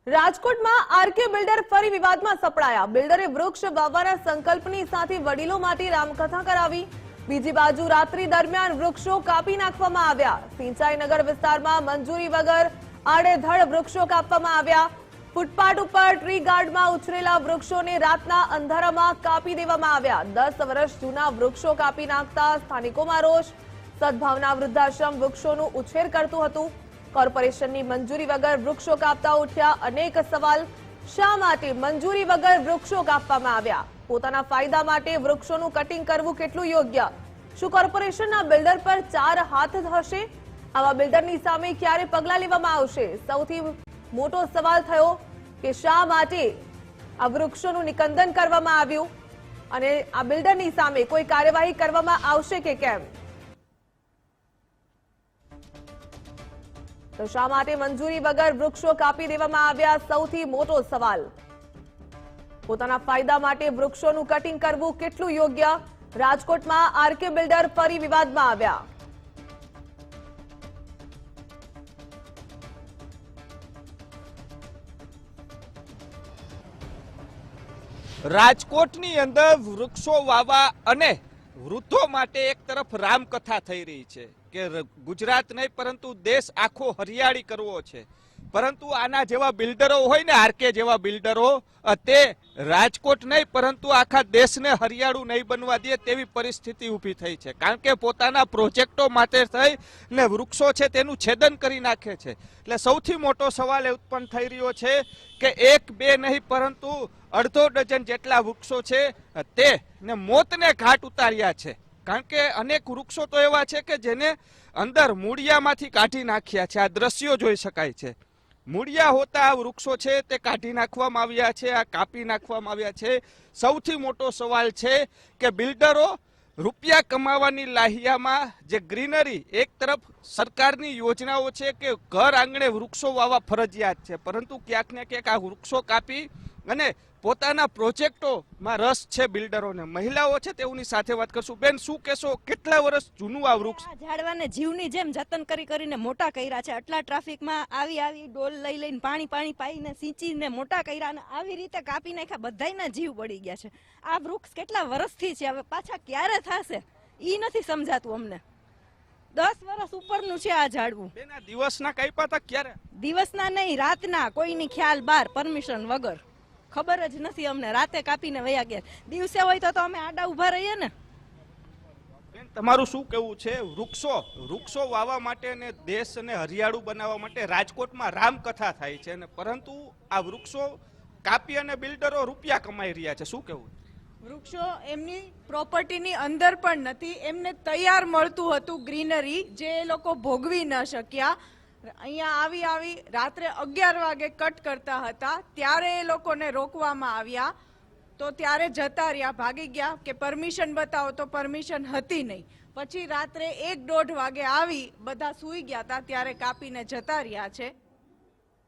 રાજકોટમાં RK builder ફરી વિવાદમાં સપડાયા। બિલ્ડરે વૃક્ષ વાવવાના સંકલ્પની સાથે વડીલો માટે રામકથા કરાવી। બીજી બાજુ રાત્રિ દરમિયાન વૃક્ષો કાપી નાખવામાં આવ્યા। સિંચાઈનગર વિસ્તારમાં મંજૂરી વગર આડેધડ વૃક્ષો કાપવામાં આવ્યા। ફૂટપાથ ઉપર ટ્રી ગાર્ડમાં ઉછરેલા વૃક્ષોને રાતના અંધારામાં કાપી દેવામાં આવ્યા। 10 વર્ષ જૂના વૃક્ષો કાપી નાખતા સ્થાનિકોમાં રોષ। સદભાવના વૃદ્ધાશ્રમ વૃક્ષોનું ઉછેર કરતું હતું। કોર્પોરેશનની મંજૂરી વગર વૃક્ષો કાપતા ઉઠ્યા અનેક સવાલ। શા માટે મંજૂરી વગર વૃક્ષો કાપવામાં આવ્યા? પોતાના ફાયદા માટે વૃક્ષોનું કટિંગ કરવું કેટલું યોગ્ય? શું કોર્પોરેશનના બિલ્ડર પર 4 હાથ હશે? આવા બિલ્ડરની સામે ક્યારે પગલાં લેવામાં આવશે? સૌથી મોટો સવાલ થયો કે શા માટે આ વૃક્ષોનું નિકંદન કરવામાં આવ્યું અને આ બિલ્ડરની સામે કોઈ કાર્યવાહી કરવામાં આવશે કે કેમ? તો શા માટે મંજૂરી વગર વૃક્ષો કાપી દેવામાં આવ્યા? સૌથી મોટો સવાલ। પોતાના ફાયદા માટે વૃક્ષોનું કટિંગ કરવું કેટલું યોગ્ય? રાજકોટમાં આરકે બિલ્ડર ફરી વિવાદમાં આવ્યા। રાજકોટની અંદર વૃક્ષો વાવવા અને વૃદ્ધો માટે એક તરફ રામકથા થઈ રહી છે કે ગુજરાત નહીં પરંતુ દેશ આખો હરિયાળી કરવો છે, પરંતુ આના જેવા બિલ્ડરો હોય ને, આરકે જેવા બિલ્ડરો, તે રાજકોટ નહીં પરંતુ આખા દેશને હરિયાળું નહીં બનવા દે તેવી પરિસ્થિતિ ઊભી થઈ છે। કારણ કે પોતાના પ્રોજેક્ટો માટે થઈ ને વૃક્ષો છે તેનું છેદન કરી નાખે છે। એટલે સૌથી મોટો સવાલ એ ઉત્પન્ન થઈ રહ્યો છે કે 1 2 નહીં પરંતુ અડધો ડઝન જેટલા વૃક્ષો છે તેને મોતને ઘાટ ઉતાર્યા છે। કારણ કે અનેક વૃક્ષો તો એવા છે કે જેને અંદર મૂળિયામાંથી કાઢી નાખ્યા છે। આ દ્રશ્યો જોઈ શકાય છે। મૂળિયા હોતા આ વૃક્ષો છે તે કાઢી નાખવામાં આવ્યા છે, આ કાપી નાખવામાં આવ્યા છે। સૌથી મોટો સવાલ છે કે બિલ્ડરો રૂપિયા કમાવાની લાહિયામાં જે ગ્રીનરી, એક તરફ સરકારની યોજનાઓ છે કે ઘર આંગણે વૃક્ષો વાવવા ફરજિયાત છે, પરંતુ ક્યાંક ને ક્યાંક આ વૃક્ષો કાપી અને પોતાના પ્રોજેક્ટોમાં રસ છે બિલ્ડરોને। મહિલાઓ છે તેઓની સાથે વાત કરશું। બેન, શું કહેશો, કેટલા વર્ષ જૂનું આ વૃક્ષ? ઝાડવાને જીવની જેમ જતન કરીને મોટા કર્યા છે। આટલા ટ્રાફિકમાં આવી ડોલ લઈને પાણી પાઈને સિંચીને મોટા કર્યા અને આવી રીતે કાપી નાખ્યા, બધાયના જીવ બળી ગયા છે। આ વૃક્ષ કેટલા વર્ષથી છે, હવે પાછા ક્યારે થશે ઈ નથી સમજાતું અમને। 10 વર્ષ ઉપરનું છે આ ઝાડવું। બેન, આ દિવસના કાપ્યા હતા ક્યારે? દિવસના નહીં, રાતના, કોઈની ખ્યાલ બહાર, પરમિશન વગર, ખબર જ નથી અમને। રાતે કાપીને વયા ગયા। દિવસે હોય તો અમે આડા ઉભા રહીએ ને। બેન, તમારું શું કહેવું છે? વૃક્ષો વાવવા માટે અને દેશને હરિયાળું બનાવવા માટે રાજકોટમાં રામકથા થાય છે, અને પરંતુ આ વૃક્ષો કાપી અને બિલ્ડરો રૂપિયા કમાઈ રહ્યા છે, શું કહેવું? વૃક્ષો એમની પ્રોપર્ટીની અંદર પણ નથી, એમને તૈયાર મળતું હતું ગ્રીનરી, જે એ લોકો ભોગવી ન શક્યા। અહીંયા આવી રાત્રે 11 વાગે કટ કરતા હતા, ત્યારે એ લોકોને રોકવામાં આવ્યા તો ત્યારે જતા રહ્યા, ભાગી ગયા કે પરમિશન બતાવો, તો પરમિશન હતી નહીં। પછી રાત્રે 1-1.5 વાગે આવી, બધા સૂઈ ગયા હતા, ત્યારે કાપીને જતા રહ્યા છે।